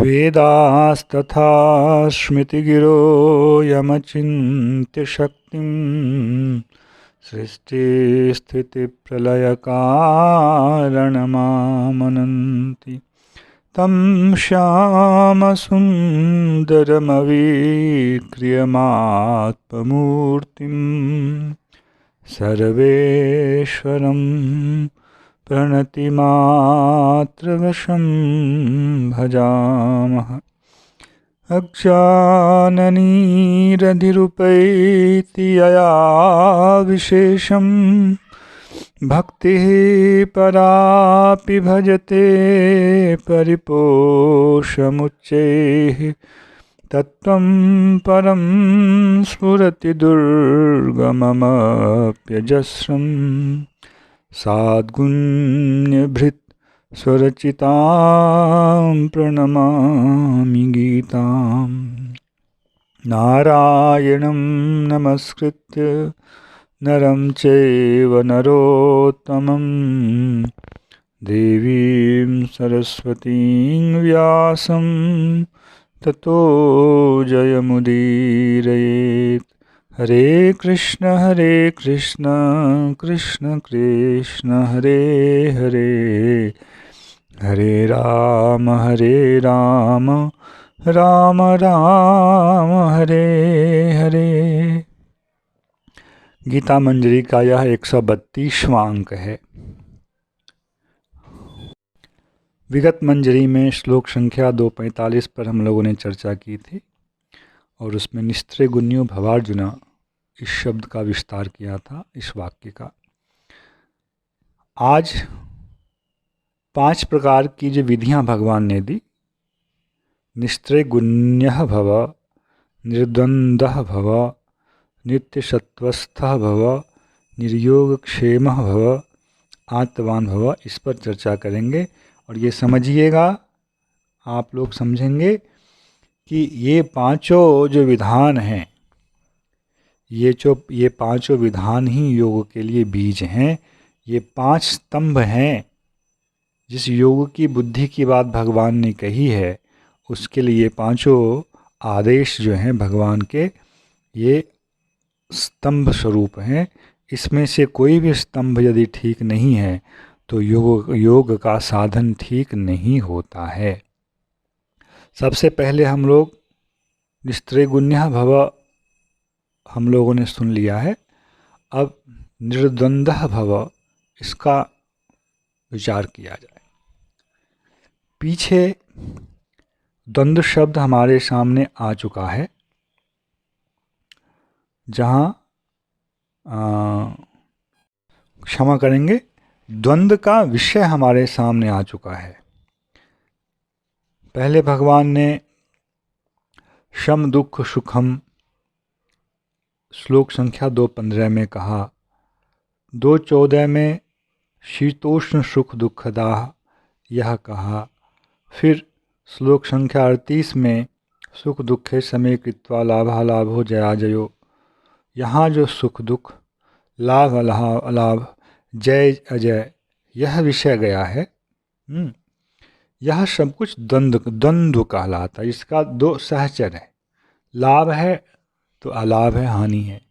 वेदास्तथा स्मृतिगिरो यमचिन्त्य शक्तिं सृष्टिस्थितिप्रलयकारणमामनन्ति तं श्यामसुन्दरमवीक्रियमात्ममूर्तिं सर्वेश्वरं प्रणतिमात्रवशं भजामः। अज्ञाननिरधिरुपैति यया विशेषं भक्तिः परापि भजते परिपोषमुच्चैः तत्त्वं परं स्फुरति दुर्गममप्यजस्रं साद्गुण्यभृत् स्वरचितां प्रणमामि गीतां। नारायणं नमस्कृत्य नरं चैव नरोत्तमं देवीं सरस्वतीं व्यासं ततो जयमुदीरयेत्। हरे कृष्ण कृष्ण कृष्ण हरे हरे, हरे राम राम राम हरे हरे। गीता मंजरी का यह 132वां अंक है। विगत मंजरी में श्लोक संख्या 245 पर हम लोगों ने चर्चा की थी और उसमें निस्त्रे गुण्यो भवार्जुना इस शब्द का विस्तार किया था, इस वाक्य का। आज 5 प्रकार की जो विधियां भगवान ने दी, निस्त्रे गुण्यः भव, निर्द्वन्द्वः भव, नित्यसत्वस्थः भव, निर्योगक्षेमः भव, आत्मवान भव, इस पर चर्चा करेंगे। और ये समझिएगा, आप लोग समझेंगे कि ये पांचों जो विधान हैं, ये पांचों विधान ही योग के लिए बीज हैं। ये 5 स्तंभ हैं। जिस योग की बुद्धि की बात भगवान ने कही है, उसके लिए ये पांचों आदेश जो हैं भगवान के, ये स्तंभ स्वरूप हैं। इसमें से कोई भी स्तंभ यदि ठीक नहीं है तो योग का साधन ठीक नहीं होता है। सबसे पहले हम लोग निस्त्रे गुण्यः भव हम लोगों ने सुन लिया है। अब निर्द्वन्द्वः भव, इसका विचार किया जाए। पीछे द्वंद्व शब्द हमारे सामने आ चुका है, जहाँ क्षमा करेंगे, द्वंद्व का विषय हमारे सामने आ चुका है। पहले भगवान ने शम दुख सुखम श्लोक संख्या 215 में कहा, 214 में शीतोष्ण सुख दुखदाह यह कहा, फिर श्लोक संख्या 38 में सुख दुखे समे कृत्वा लाभालाभो जया जयो, यहाँ जो सुख दुख, लाभ अलाभ, जय अजय, यह विषय गया है। यह सब कुछ द्वंद्व कहलाता है। इसका 2 सहचर है। लाभ है तो अलाभ है, हानि है।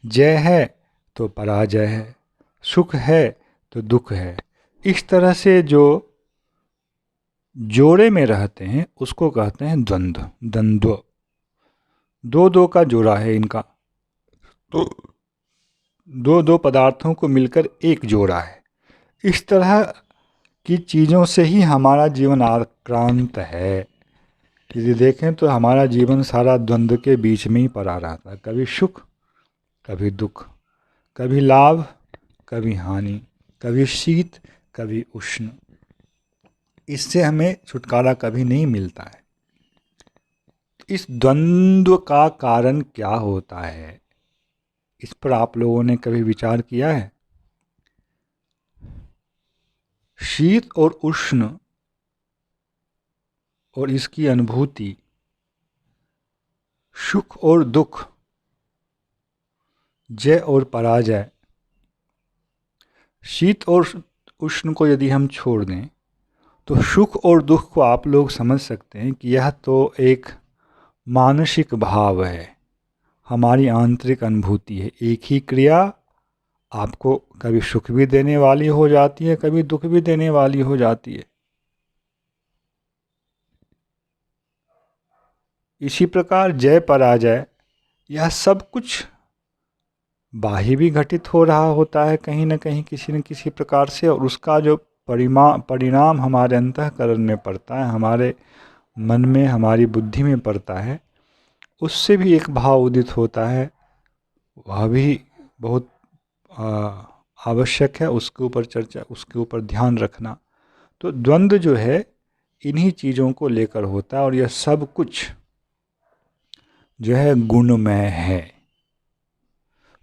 जय है तो पराजय है। सुख है तो दुख है। इस तरह से जो जोड़े में रहते हैं उसको कहते हैं द्वंद्व। 2 का जोड़ा है इनका, तो 2 पदार्थों को मिलकर एक जोड़ा है। इस तरह की चीज़ों से ही हमारा जीवन आक्रांत है। यदि देखें तो हमारा जीवन सारा द्वंद्व के बीच में ही पड़ा रहता है। कभी सुख कभी दुख, कभी लाभ कभी हानि, कभी शीत कभी उष्ण। इससे हमें छुटकारा कभी नहीं मिलता है। इस द्वंद्व का कारण क्या होता है, इस पर आप लोगों ने कभी विचार किया है? शीत और उष्ण और इसकी अनुभूति, सुख और दुख, जय और पराजय, शीत और उष्ण को यदि हम छोड़ दें तो सुख और दुख को आप लोग समझ सकते हैं कि यह तो एक मानसिक भाव है, हमारी आंतरिक अनुभूति है। एक ही क्रिया आपको कभी सुख भी देने वाली हो जाती है, कभी दुख भी देने वाली हो जाती है। इसी प्रकार जय पराजय यह सब कुछ बाह्य भी घटित हो रहा होता है कहीं न कहीं, किसी न किसी प्रकार से, और उसका जो परिणाम हमारे अंतःकरण में पड़ता है, हमारे मन में, हमारी बुद्धि में पड़ता है, उससे भी एक भाव उदित होता है। वह भी बहुत आवश्यक है, उसके ऊपर चर्चा, उसके ऊपर ध्यान रखना। तो द्वंद्व जो है इन्हीं चीज़ों को लेकर होता है, और यह सब कुछ जो है गुणमय है।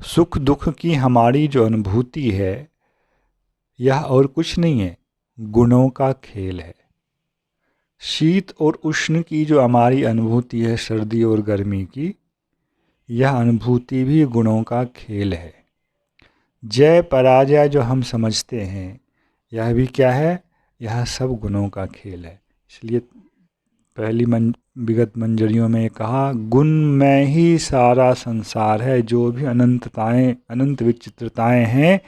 सुख दुख की हमारी जो अनुभूति है यह और कुछ नहीं है, गुणों का खेल है। शीत और उष्ण की जो हमारी अनुभूति है, सर्दी और गर्मी की, यह अनुभूति भी गुणों का खेल है। जय पराजय जो हम समझते हैं यह भी क्या है, यह सब गुणों का खेल है। इसलिए पहली विगत मंजरियों में कहा, गुण में ही सारा संसार है। जो भी अनंतताएं, अनंत विचित्रताएं हैं,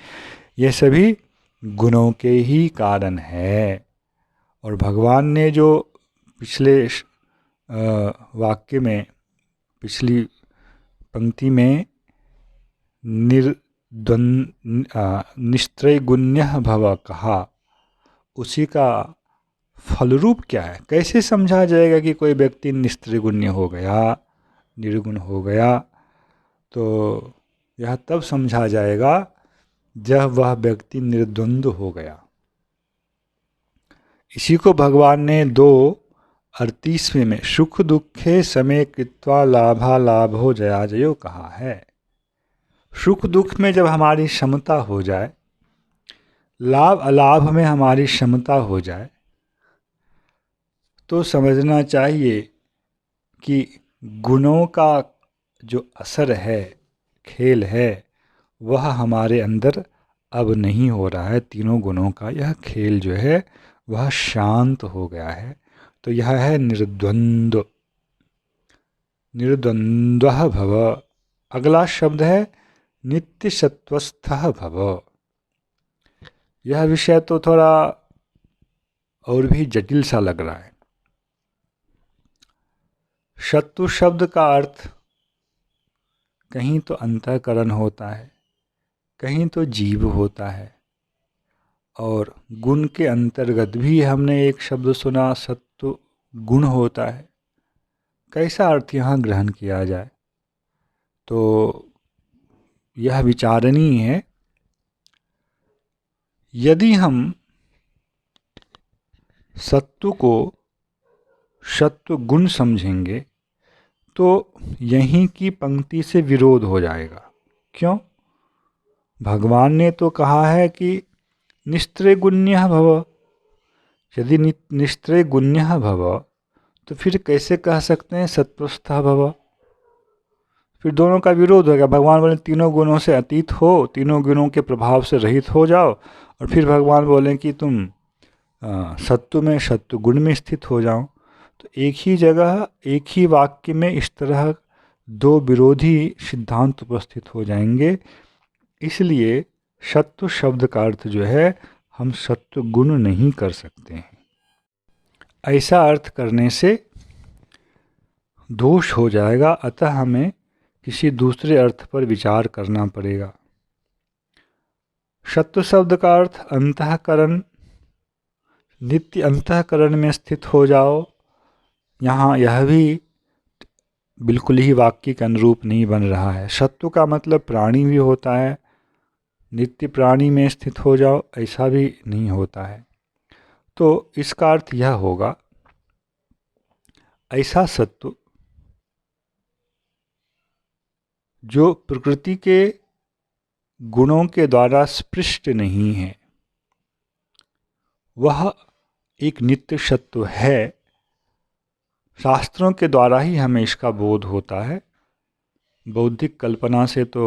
ये सभी गुणों के ही कारण है। और भगवान ने जो पिछले वाक्य में, पिछली पंक्ति में निस्त्रैगुण्यः भव कहा, उसी का फलरूप क्या है? कैसे समझा जाएगा कि कोई व्यक्ति निस्त्रैगुण्य हो गया, निर्गुण हो गया? तो यह तब समझा जाएगा जब वह व्यक्ति निर्द्वंद्व हो गया। इसी को भगवान ने 2:38 में सुख दुखे समे कृत्वा लाभा लाभो जया जयो कहा है। सुख दुख में जब हमारी क्षमता हो जाए, लाभ अलाभ में हमारी क्षमता हो जाए, तो समझना चाहिए कि गुणों का जो असर है, खेल है, वह हमारे अंदर अब नहीं हो रहा है। तीनों गुणों का यह खेल जो है वह शांत हो गया है। तो यह है निर्द्वंद्व, निर्द्वंद्वः भव। अगला शब्द है नित्य सत्वस्थः भव। यह विषय तो थोड़ा और भी जटिल सा लग रहा है। शत्रु शब्द का अर्थ कहीं तो अंतःकरण होता है, कहीं तो जीव होता है, और गुण के अंतर्गत भी हमने एक शब्द सुना, सत्व गुण होता है। कैसा अर्थ यहाँ ग्रहण किया जाए, तो यह विचारणीय है। यदि हम सत्व को सत्व गुण समझेंगे तो यहीं की पंक्ति से विरोध हो जाएगा। क्यों? भगवान ने तो कहा है कि निस्त्रैगुण्यः भव। यदि निस्त्रैगुण्यः भव, तो फिर कैसे कह सकते हैं सत्वस्थः भव? फिर दोनों का विरोध होगा। भगवान बोले तीनों गुणों से अतीत हो, तीनों गुणों के प्रभाव से रहित हो जाओ, और फिर भगवान बोलें कि तुम सत्व में, सत्व गुण में स्थित हो जाओ। तो एक ही जगह, एक ही वाक्य में इस तरह दो विरोधी सिद्धांत उपस्थित हो जाएंगे। इसलिए सत्व शब्द का अर्थ जो है, हम सत्व गुण नहीं कर सकते हैं। ऐसा अर्थ करने से दोष हो जाएगा, अतः हमें किसी दूसरे अर्थ पर विचार करना पड़ेगा। सत्व शब्द का अर्थ अंतःकरण, नित्य अंतःकरण में स्थित हो जाओ। यहाँ यह भी बिल्कुल ही वाक्य के अनुरूप नहीं बन रहा है। सत्व का मतलब प्राणी भी होता है, नित्य प्राणी में स्थित हो जाओ ऐसा भी नहीं होता है। तो इसका अर्थ यह होगा, ऐसा सत्व जो प्रकृति के गुणों के द्वारा स्पृष्ट नहीं है, वह एक नित्य सत्व है। शास्त्रों के द्वारा ही हमें इसका बोध होता है, बौद्धिक कल्पना से तो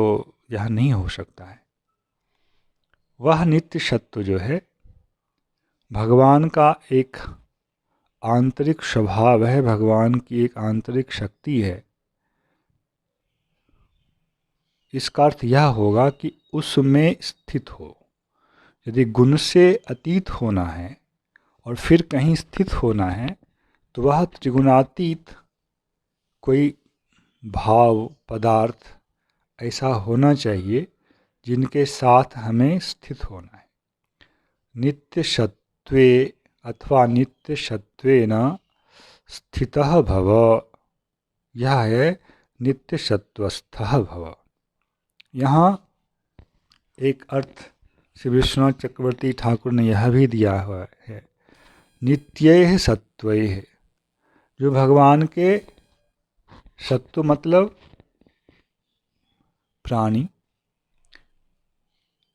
यह नहीं हो सकता है। वह नित्य सत्व जो है भगवान का एक आंतरिक स्वभाव है, भगवान की एक आंतरिक शक्ति है। इसका अर्थ यह होगा कि उसमें स्थित हो। यदि गुण से अतीत होना है और फिर कहीं स्थित होना है तो वह त्रिगुणातीत कोई भाव पदार्थ ऐसा होना चाहिए जिनके साथ हमें स्थित होना है। नित्य सत्त्वे अथवा नित्य सत्त्वेन स्थितः भव, यह है नित्य सत्वस्थः भव। यहाँ एक अर्थ श्री विश्वनाथ चक्रवर्ती ठाकुर ने यह भी दिया हुआ है, नित्यैः सत्त्वैः। जो भगवान के सत्व मतलब प्राणी,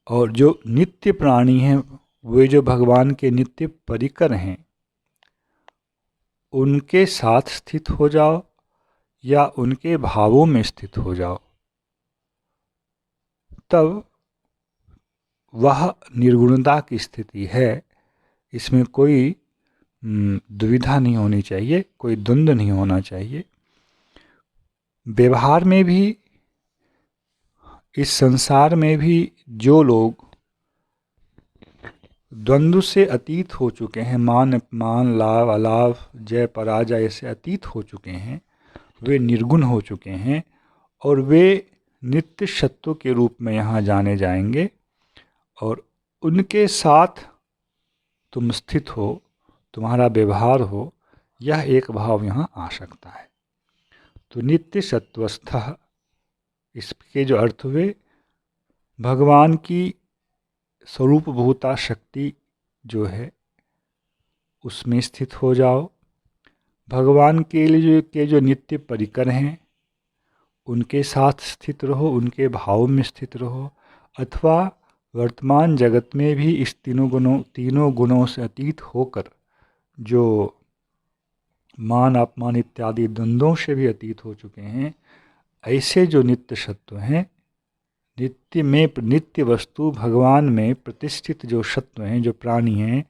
और जो नित्य प्राणी हैं वे जो भगवान के नित्य परिकर हैं, उनके साथ स्थित हो जाओ या उनके भावों में स्थित हो जाओ, तब वह निर्गुणता की स्थिति है। इसमें कोई दुविधा नहीं होनी चाहिए, कोई द्वंद्व नहीं होना चाहिए। व्यवहार में भी, इस संसार में भी जो लोग द्वंद्व से अतीत हो चुके हैं, मान अपमान लाभ अलाभ जय पराजय से अतीत हो चुके हैं, वे निर्गुण हो चुके हैं और वे नित्य सत्व के रूप में यहाँ जाने जाएंगे। और उनके साथ तुम स्थित हो, तुम्हारा व्यवहार हो, यह एक भाव यहाँ आ सकता है। तो नित्य सत्वस्थः, इसके जो अर्थ हुए, भगवान की स्वरूपभूता शक्ति जो है उसमें स्थित हो जाओ। भगवान के लिए के जो नित्य परिकर हैं उनके साथ स्थित रहो, उनके भाव में स्थित रहो। अथवा वर्तमान जगत में भी इस तीनों गुणों से अतीत होकर जो मान अपमान इत्यादि द्वंद्वों से भी अतीत हो चुके हैं, ऐसे जो नित्य सत्व हैं, नित्य वस्तु भगवान में प्रतिष्ठित जो सत्व हैं, जो प्राणी हैं,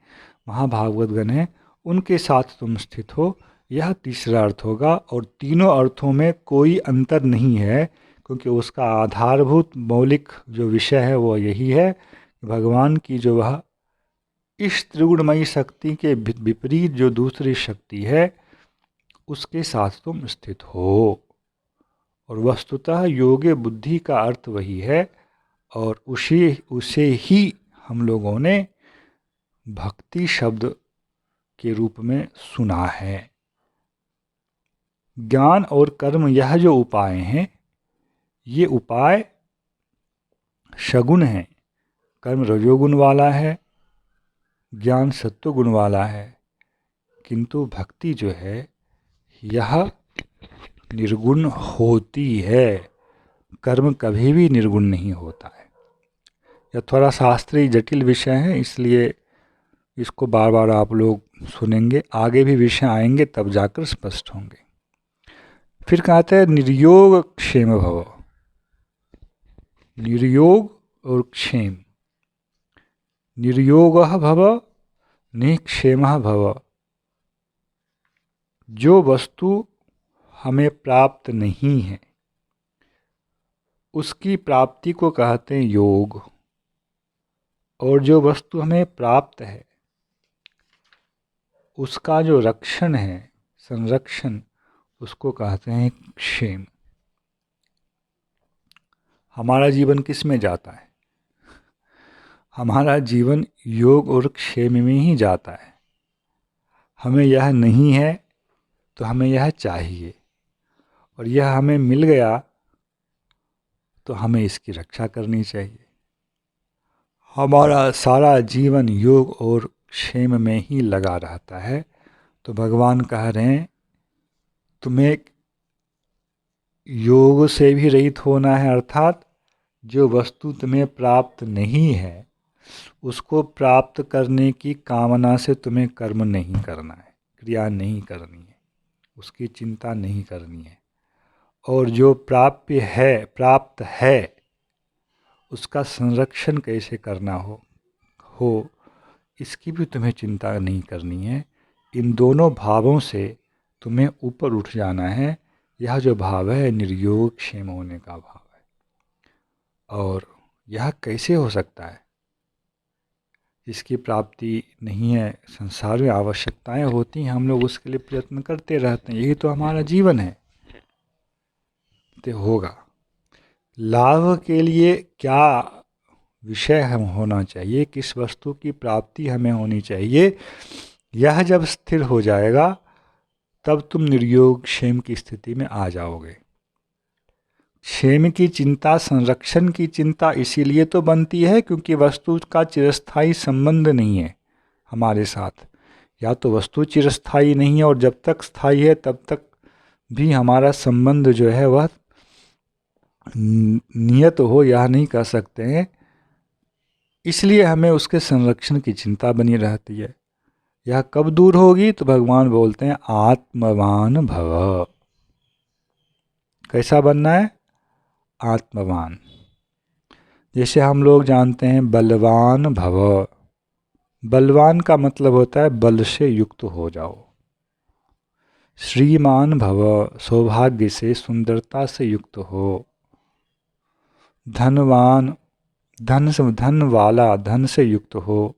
महाभागवत गण हैं, उनके साथ तुम स्थित हो, यह तीसरा अर्थ होगा। और तीनों अर्थों में कोई अंतर नहीं है, क्योंकि उसका आधारभूत मौलिक जो विषय है वो यही है, भगवान की जो वह इस त्रिगुणमयी शक्ति के विपरीत जो दूसरी शक्ति है उसके साथ तुम स्थित हो। और वस्तुतः योगे बुद्धि का अर्थ वही है, और उसे ही हम लोगों ने भक्ति शब्द के रूप में सुना है। ज्ञान और कर्म यह जो उपाय हैं, ये उपाय सगुण हैं। कर्म रजोगुण वाला है, ज्ञान सत्वगुण वाला है, किंतु भक्ति जो है यह निर्गुण होती है। कर्म कभी भी निर्गुण नहीं होता है। यह थोड़ा शास्त्रीय जटिल विषय है, इसलिए इसको बार बार आप लोग सुनेंगे, आगे भी विषय आएंगे तब जाकर स्पष्ट होंगे। फिर कहते हैं निर्योग क्षेम भव। निर्योग और क्षेम, निर्योगः भव निक्षेमः भव। जो वस्तु हमें प्राप्त नहीं है उसकी प्राप्ति को कहते हैं योग, और जो वस्तु हमें प्राप्त है उसका जो रक्षण है, संरक्षण, उसको कहते हैं क्षेम। हमारा जीवन किस में जाता है? हमारा जीवन योग और क्षेम में ही जाता है। हमें यह नहीं है तो हमें यह चाहिए, और यह हमें मिल गया तो हमें इसकी रक्षा करनी चाहिए। हमारा सारा जीवन योग और क्षेम में ही लगा रहता है। तो भगवान कह रहे हैं तुम्हें योग से भी रहित होना है, अर्थात जो वस्तु तुम्हें प्राप्त नहीं है उसको प्राप्त करने की कामना से तुम्हें कर्म नहीं करना है, क्रिया नहीं करनी है, उसकी चिंता नहीं करनी है। और जो प्राप्त है उसका संरक्षण कैसे करना हो इसकी भी तुम्हें चिंता नहीं करनी है। इन दोनों भावों से तुम्हें ऊपर उठ जाना है। यह जो भाव है निर्योग क्षेम होने का भाव है। और यह कैसे हो सकता है? जिसकी प्राप्ति नहीं है, संसार में आवश्यकताएं होती हैं, हम लोग उसके लिए प्रयत्न करते रहते हैं, यही तो हमारा जीवन है। तो होगा। लाभ के लिए क्या विषय हम होना चाहिए, किस वस्तु की प्राप्ति हमें होनी चाहिए, यह जब स्थिर हो जाएगा तब तुम निर्योग क्षेम की स्थिति में आ जाओगे। क्षेम की चिंता, संरक्षण की चिंता इसीलिए तो बनती है क्योंकि वस्तु का चिरस्थायी संबंध नहीं है हमारे साथ। या तो वस्तु चिरस्थायी नहीं है और जब तक स्थायी है तब तक भी हमारा संबंध जो है वह नियत हो, यह नहीं कह सकते हैं। इसलिए हमें उसके संरक्षण की चिंता बनी रहती है। यह कब दूर होगी? तो भगवान बोलते हैं आत्मवान भव। कैसा बनना है? आत्मवान। जैसे हम लोग जानते हैं बलवान भव। बलवान का मतलब होता है बल से युक्त हो जाओ। श्रीमान भव, सौभाग्य से, सुंदरता से युक्त हो। धनवान, धन वाला, धन से युक्त हो।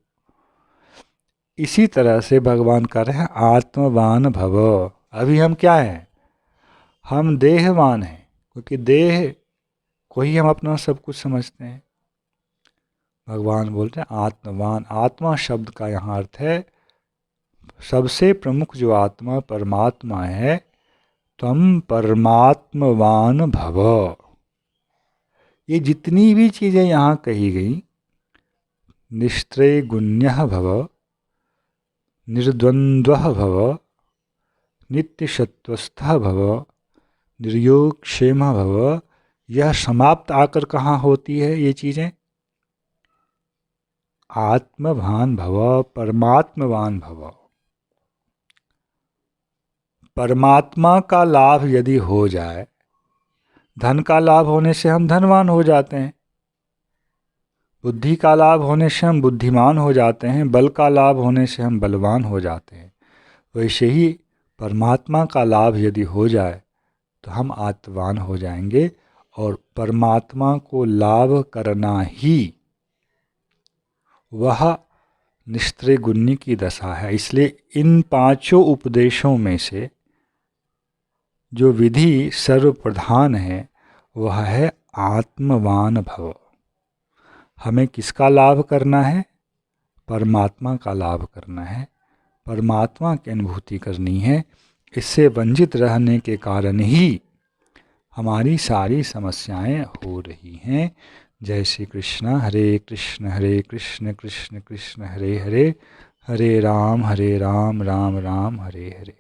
इसी तरह से भगवान कह रहे हैं आत्मवान भव। अभी हम क्या हैं? हम देहवान हैं, क्योंकि देह को ही हम अपना सब कुछ समझते हैं। भगवान बोलते हैं आत्मवान। आत्मा शब्द का यहाँ अर्थ है सबसे प्रमुख जो आत्मा परमात्मा है, तम परमात्मवान भव। ये जितनी भी चीज़ें यहाँ कही गई, निस्त्रैगुण्यः भव, निर्द्वन्द्वः भव, नित्यसत्वस्थः भव, निर्योगक्षेमः भव, यह समाप्त आकर कहाँ होती है ये चीज़ें? आत्मवान भव, परमात्मवान भव। परमात्मा का लाभ यदि हो जाए, धन का लाभ होने से हम धनवान हो जाते हैं, बुद्धि का लाभ होने से हम बुद्धिमान हो जाते हैं, बल का लाभ होने से हम बलवान हो जाते हैं। वैसे ही परमात्मा का लाभ यदि हो जाए तो हम आत्मवान हो जाएंगे। और परमात्मा को लाभ करना ही वह निस्त्रैगुण्य की दशा है। इसलिए इन पांचों उपदेशों में से जो विधि सर्वप्रधान है वह है आत्मवान भव। हमें किसका लाभ करना है? परमात्मा का लाभ करना है, परमात्मा की अनुभूति करनी है। इससे वंचित रहने के कारण ही हमारी सारी समस्याएं हो रही हैं। जय श्री कृष्ण। हरे कृष्ण कृष्ण कृष्ण हरे हरे, हरे राम राम राम हरे हरे।